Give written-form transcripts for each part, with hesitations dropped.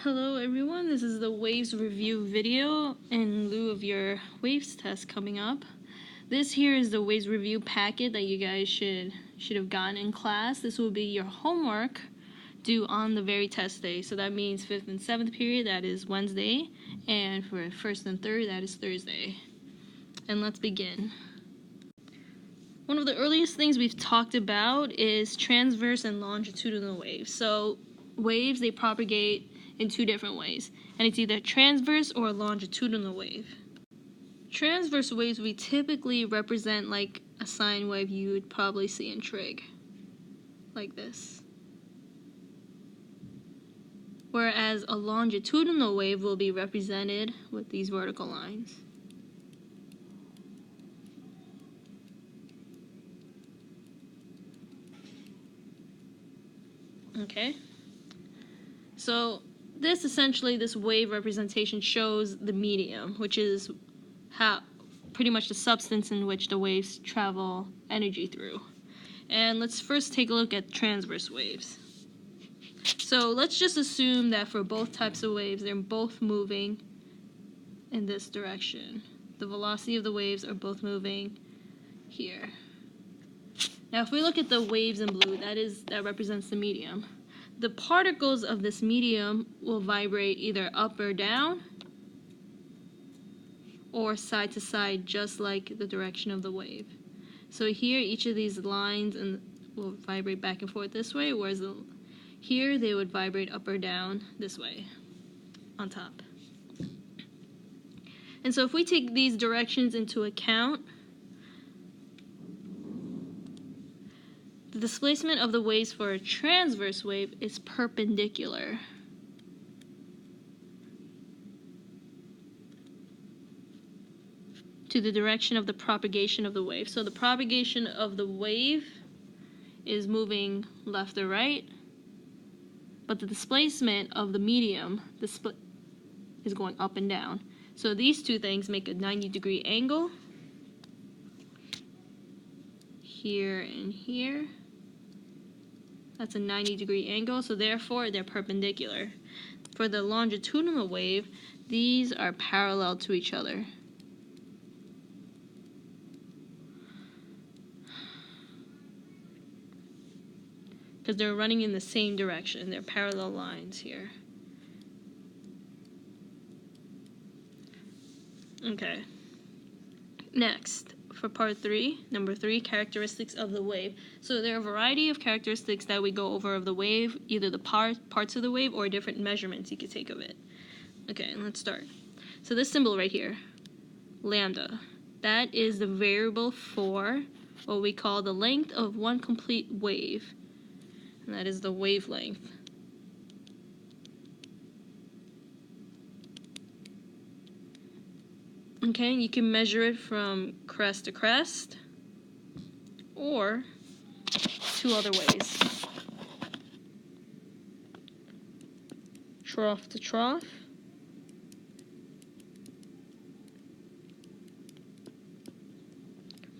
Hello everyone, this is the Waves review video in lieu of your Waves test coming up. This here is the Waves review packet that you guys should have gotten in class. This will be your homework due on the very test day. So that means 5th and 7th period, that is Wednesday, and for 1st and 3rd, that is Thursday. And let's begin. One of the earliest things we've talked about is transverse and longitudinal waves. So waves, they propagate in two different ways, and it's either transverse or a longitudinal wave. Transverse waves we typically represent like a sine wave you would probably see in trig, like this. Whereas a longitudinal wave will be represented with these vertical lines. Okay, so this wave representation shows the medium, which is how pretty much the substance in which the waves travel energy through. And let's first take a look at transverse waves. So let's just assume that for both types of waves, they're both moving in this direction. The velocity of the waves are both moving here. Now if we look at the waves in blue, that represents the medium. The particles of this medium will vibrate either up or down, or side to side, just like the direction of the wave. So here, each of these lines will vibrate back and forth this way, whereas here they would vibrate up or down this way, on top. And so if we take these directions into account, the displacement of the waves for a transverse wave is perpendicular to the direction of the propagation of the wave. So the propagation of the wave is moving left or right, but the displacement of the medium is going up and down. So these two things make a 90-degree angle here and here. That's a 90-degree angle, so therefore they're perpendicular. For the longitudinal wave, these are parallel to each other. Because they're running in the same direction. They're parallel lines here. Okay. Next, for part 3, number 3, characteristics of the wave. So there are a variety of characteristics that we go over of the wave, either the parts of the wave or different measurements you could take of it. Okay, let's start. So this symbol right here, lambda, that is the variable for what we call the length of one complete wave, and that is the wavelength. Okay, you can measure it from crest to crest, or two other ways. Trough to trough,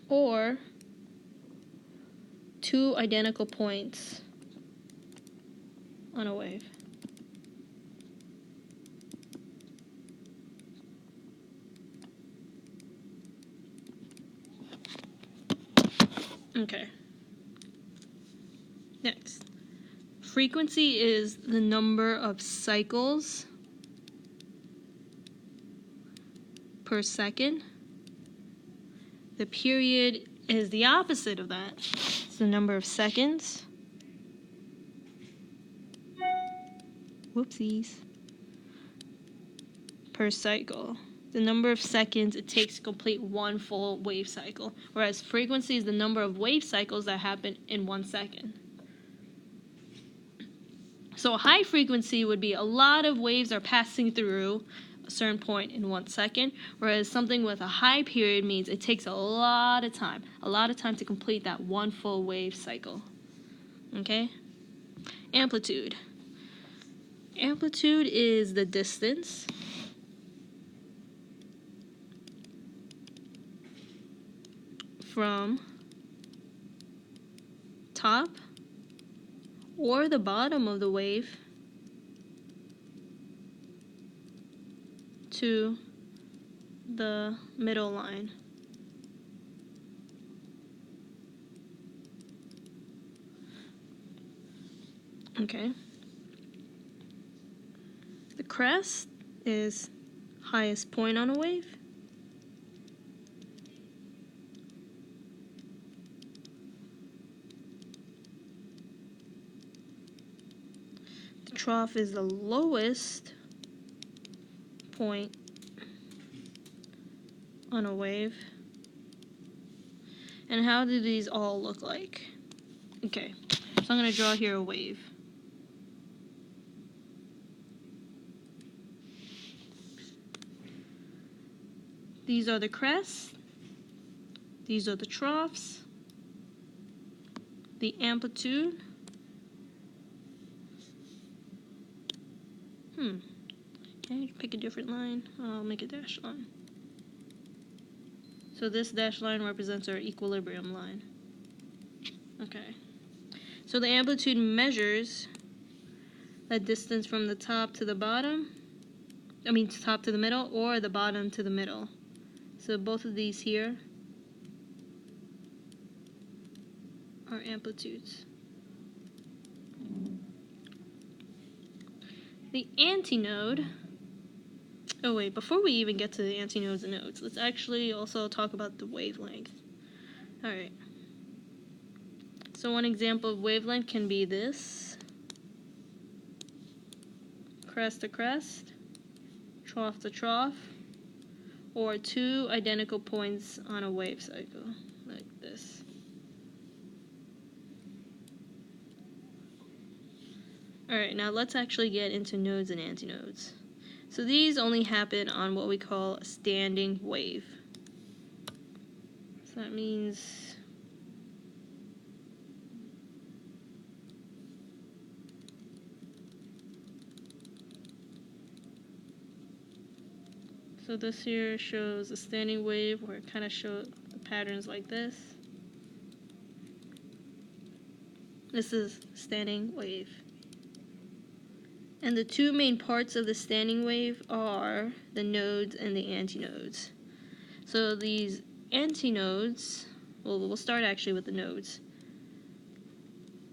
or two identical points on a wave. Okay. Next. Frequency is the number of cycles per second. The period is the opposite of that. It's the number of seconds. Whoopsies. Per cycle. The number of seconds it takes to complete one full wave cycle, whereas frequency is the number of wave cycles that happen in 1 second. So a high frequency would be a lot of waves are passing through a certain point in 1 second, whereas something with a high period means it takes a lot of time to complete that one full wave cycle. Okay? Amplitude. Amplitude is the distance from top or the bottom of the wave to the middle line. Okay. The crest is highest point on a wave. The trough is the lowest point on a wave. And how do these all look like? Okay, so I'm going to draw here a wave. These are the crests. These are the troughs. The amplitude. Okay, pick a different line. I'll make a dashed line. So this dashed line represents our equilibrium line. Okay. So the amplitude measures that distance from the top to the bottom. Top to the middle, or the bottom to the middle. So both of these here are amplitudes. The antinode. Oh wait, before we even get to the antinodes and nodes, let's actually also talk about the wavelength. Alright. So one example of wavelength can be this. Crest to crest, trough to trough, or two identical points on a wave cycle, like this. Alright, now let's actually get into nodes and antinodes. So these only happen on what we call a standing wave. So that means so this here shows a standing wave where it kind of shows the patterns like this. This is standing wave. And the two main parts of the standing wave are the nodes and the antinodes. So these antinodes, well, we'll start actually with the nodes.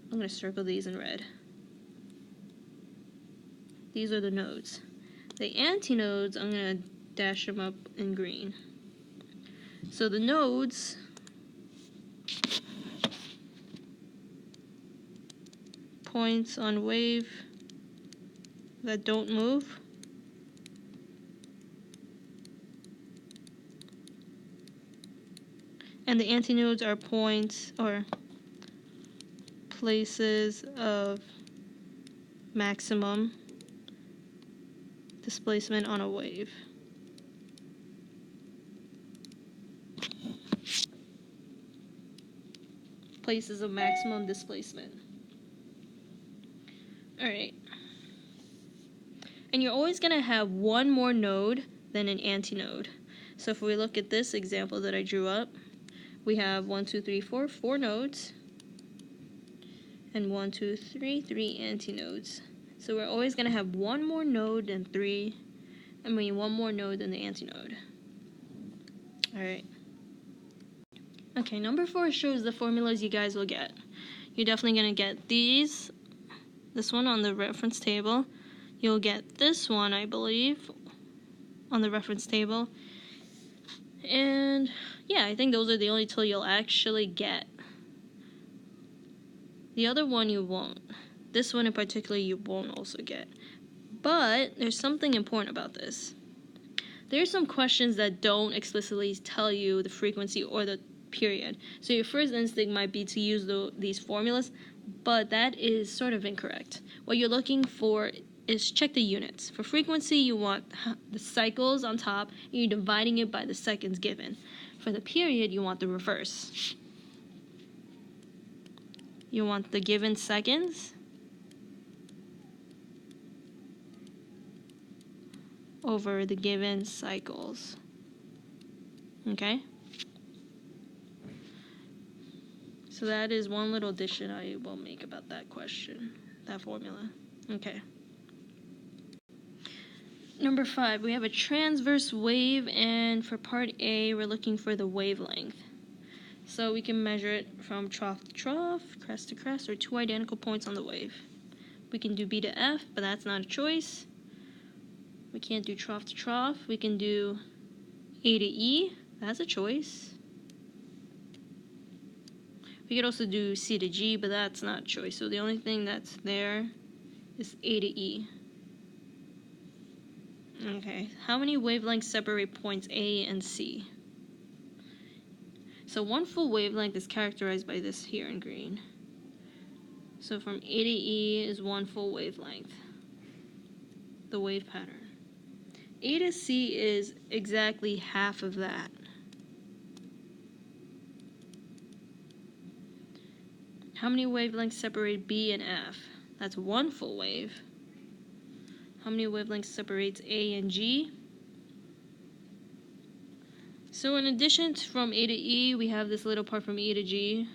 I'm going to circle these in red. These are the nodes. The antinodes, I'm going to dash them up in green. So the nodes points on wave that don't move. And the antinodes are points or places of maximum displacement on a wave. Places of maximum displacement. Alright. And you're always going to have one more node than an antinode. So if we look at this example that I drew up, we have 4 nodes, and 3 antinodes. So we're always going to have one more node than one more node than the antinode. Alright. Okay, number 4 shows the formulas you guys will get. You're definitely going to get this one on the reference table. You'll get this one, I believe, on the reference table. And yeah, I think those are the only two you'll actually get. The other one you won't. This one in particular you won't also get. But there's something important about this. There's some questions that don't explicitly tell you the frequency or the period. So your first instinct might be to use these formulas, but that is sort of incorrect. What you're looking for is check the units. For frequency, you want the cycles on top, and you're dividing it by the seconds given. For the period, you want the reverse. You want the given seconds over the given cycles. Okay? So that is one little addition I will make about that question, that formula. Okay. Number 5, we have a transverse wave, and for part A, we're looking for the wavelength. So we can measure it from trough to trough, crest to crest, or 2 identical points on the wave. We can do B to F, but that's not a choice. We can't do trough to trough. We can do A to E, that's a choice. We could also do C to G, but that's not a choice. So the only thing that's there is A to E. Okay, how many wavelengths separate points A and C? So one full wavelength is characterized by this here in green. So from A to E is one full wavelength, the wave pattern. A to C is exactly half of that. How many wavelengths separate B and F? That's one full wave. How many wavelengths separates A and G? So in addition to from A to E, we have this little part from E to G.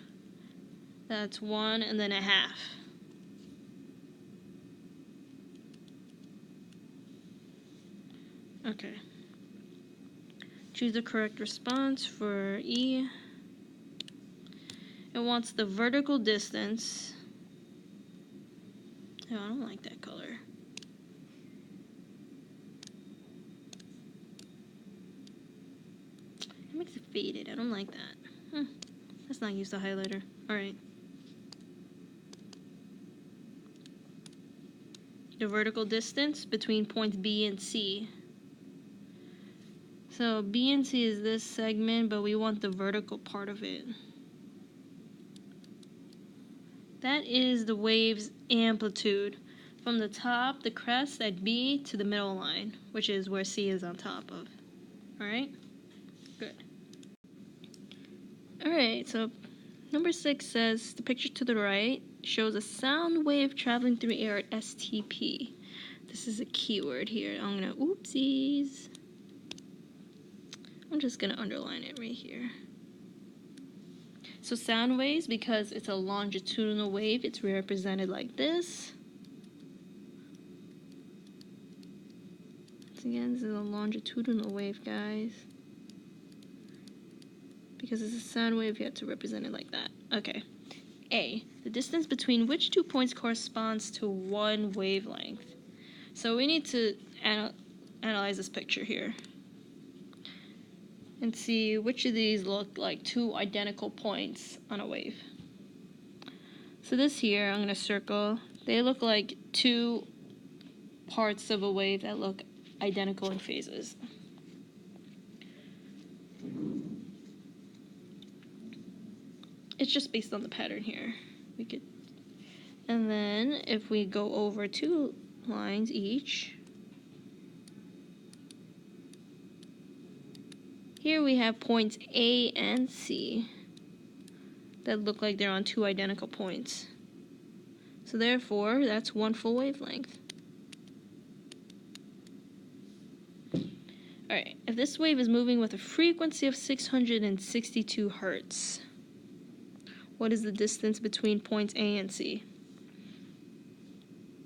That's 1 and then a half. Okay. Choose the correct response for E. It wants the vertical distance. Oh, I don't like that color. It makes it faded. I don't like that. Let's not use the highlighter. Alright. The vertical distance between points B and C. So B and C is this segment, but we want the vertical part of it. That is the wave's amplitude from the top, the crest at B, to the middle line, which is where C is on top of. Alright? Good. Alright, so number 6 says the picture to the right shows a sound wave traveling through air at STP. This is a keyword here. I'm gonna, oopsies. I'm just gonna underline it right here. So sound waves, because it's a longitudinal wave, it's represented like this. Once again, this is a longitudinal wave, guys. Because it's a sound wave, you have to represent it like that. Okay. A, the distance between which 2 points corresponds to one wavelength. So we need to analyze this picture here and see which of these look like 2 identical points on a wave. So this here, I'm going to circle. They look like 2 parts of a wave that look identical in phases. It's just based on the pattern here. And then if we go over 2 lines each, here we have points A and C that look like they're on 2 identical points. So therefore, that's one full wavelength. Alright, if this wave is moving with a frequency of 662 hertz, what is the distance between points A and C?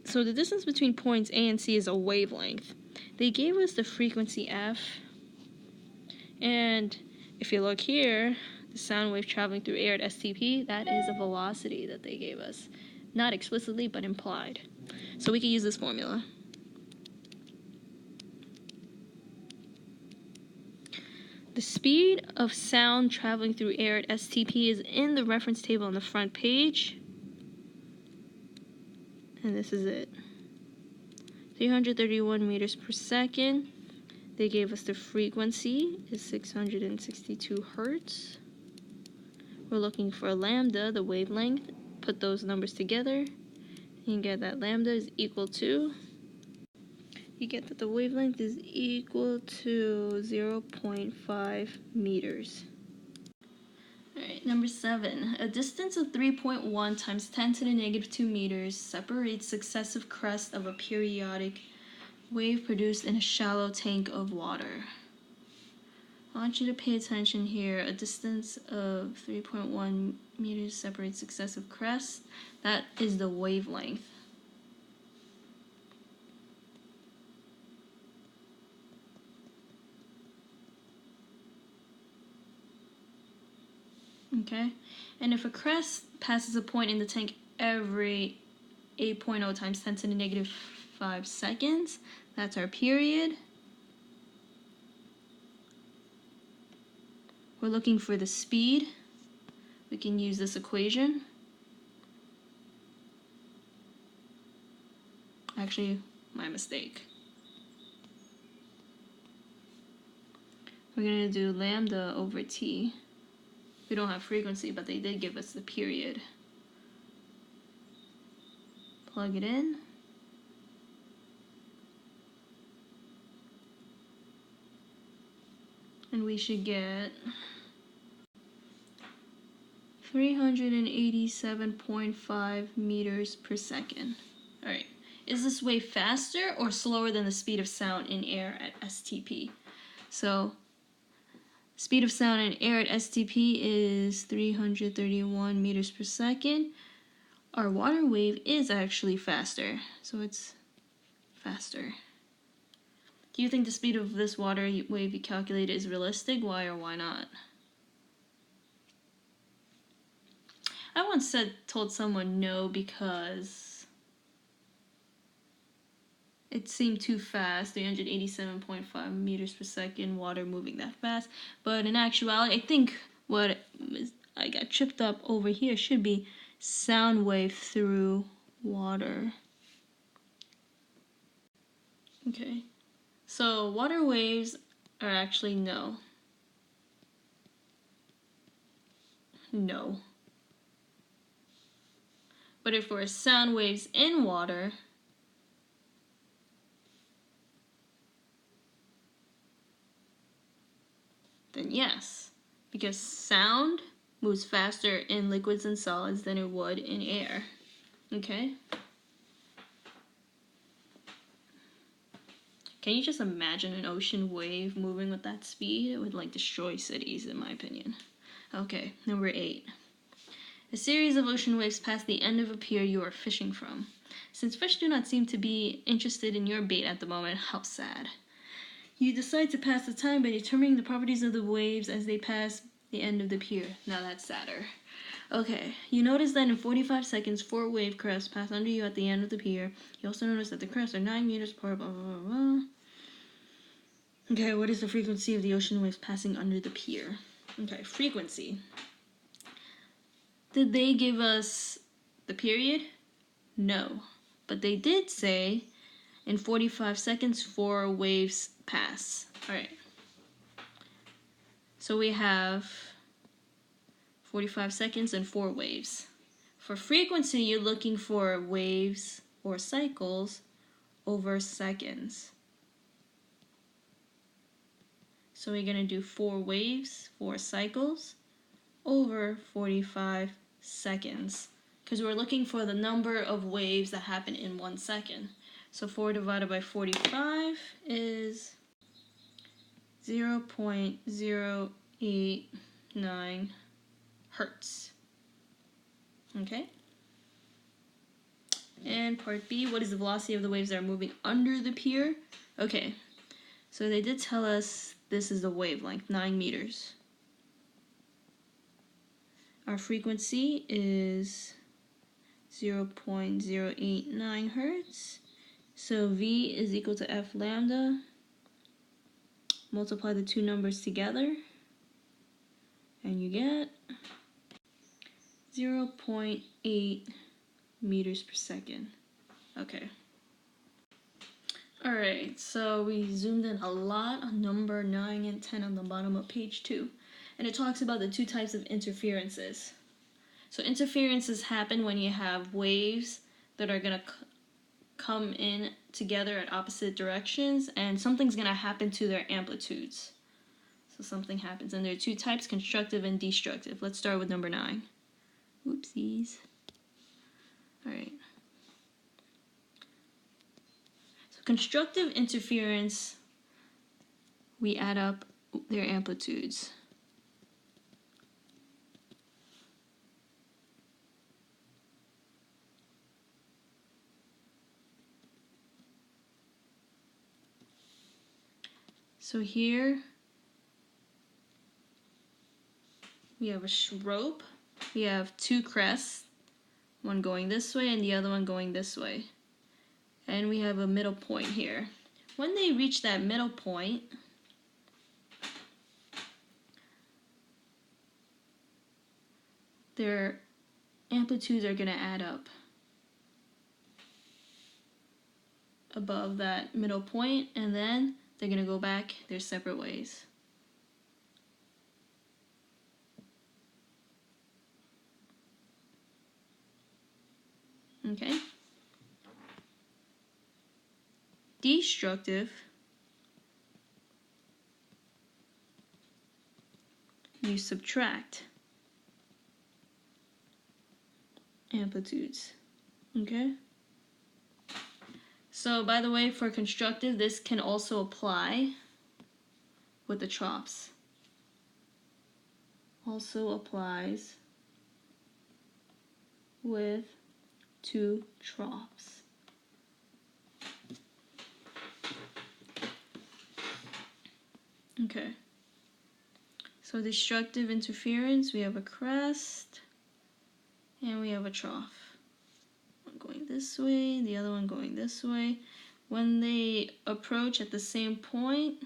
So the distance between points A and C is a wavelength. They gave us the frequency F, and if you look here, the sound wave traveling through air at STP, that is a velocity that they gave us. Not explicitly, but implied. So we can use this formula. The speed of sound traveling through air at STP is in the reference table on the front page. And this is it. 331 meters per second. They gave us the frequency is 662 hertz. We're looking for lambda, the wavelength. Put those numbers together. You get that lambda is equal to, you get that the wavelength is equal to 0.5 meters. Alright, number 7. A distance of 3.1 times 10 to the negative 2 meters separates successive crests of a periodic wave produced in a shallow tank of water. I want you to pay attention here. A distance of 3.1 meters separates successive crests. That is the wavelength. Okay, and if a crest passes a point in the tank every 8.0 times 10 to the negative 5 seconds, that's our period. We're looking for the speed. We can use this equation. Actually, my mistake. We're going to do lambda over t. We don't have frequency, but they did give us the period. Plug it in. And we should get 387.5 meters per second. All right. Is this wave faster or slower than the speed of sound in air at STP? So, speed of sound in air at STP is 331 meters per second. Our water wave is actually faster, so it's faster. Do you think the speed of this water wave you calculated is realistic? Why or why not? I once told someone no because it seemed too fast, 387.5 meters per second, water moving that fast. But in actuality, I think what I got tripped up over here should be sound wave through water. Okay, so water waves are actually no. But if we're sound waves in water, then yes, because sound moves faster in liquids and solids than it would in air. Okay? Can you just imagine an ocean wave moving with that speed? It would like destroy cities, in my opinion. Okay, number 8. A series of ocean waves pass the end of a pier you are fishing from. Since fish do not seem to be interested in your bait at the moment, how sad. You decide to pass the time by determining the properties of the waves as they pass the end of the pier. Now that's sadder. Okay, you notice that in 45 seconds, 4 wave crests pass under you at the end of the pier. You also notice that the crests are 9 meters apart, blah, blah, blah, blah. Okay, what is the frequency of the ocean waves passing under the pier? Okay, frequency. Did they give us the period? No. But they did say in 45 seconds, 4 waves pass. All right. So we have 45 seconds and 4 waves. For frequency, you're looking for waves or cycles over seconds. So we're going to do 4 waves, 4 cycles over 45 seconds. Because we're looking for the number of waves that happen in 1 second. So 4 divided by 45 is 0.089 hertz. Okay? And part B, what is the velocity of the waves that are moving under the pier? Okay, so they did tell us this is the wavelength, 9 meters. Our frequency is 0.089 hertz. So V is equal to F lambda. Multiply the two numbers together, and you get 0.8 meters per second. Okay. Alright, so we zoomed in a lot on number 9 and 10 on the bottom of page 2. And it talks about the 2 types of interferences. So interferences happen when you have waves that are going to come in together at opposite directions, and something's going to happen to their amplitudes. So something happens, and there are 2 types, constructive and destructive. Let's start with number 9. Oopsies. Alright. So constructive interference, we add up their amplitudes. So here we have a rope, we have two crests, one going this way and the other one going this way. And we have a middle point here. When they reach that middle point, their amplitudes are going to add up above that middle point, and then they're going to go back their separate ways. Okay? Destructive, you subtract amplitudes. Okay? So, by the way, for constructive, this can also apply with the troughs. Also applies with two troughs. Okay. So destructive interference, we have a crest and we have a trough. One going this way, the other one going this way. When they approach at the same point,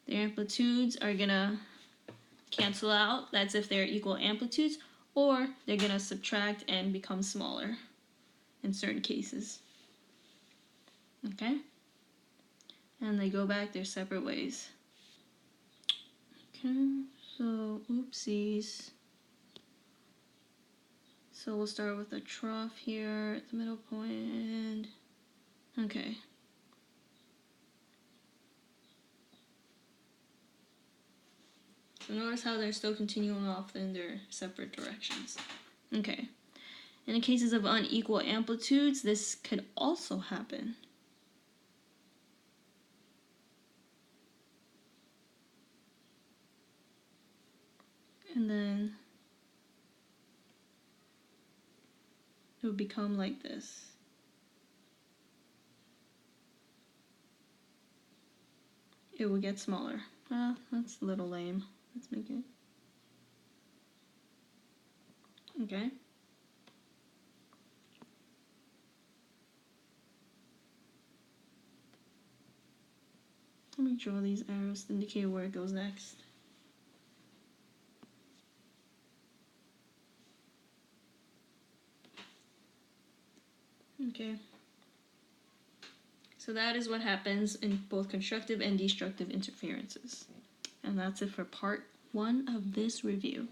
their amplitudes are gonna cancel out. That's if they're equal amplitudes, or they're gonna subtract and become smaller in certain cases. Okay? And they go back their separate ways. Okay, so oopsies. So we'll start with a trough here at the middle point. Okay. So notice how they're still continuing off in their separate directions. Okay. In the cases of unequal amplitudes, this could also happen. And then it would become like this. It will get smaller. Well, that's a little lame. Let's make it. Okay. Let me draw these arrows to indicate where it goes next. Okay. So that is what happens in both constructive and destructive interferences. And that's it for part 1 of this review.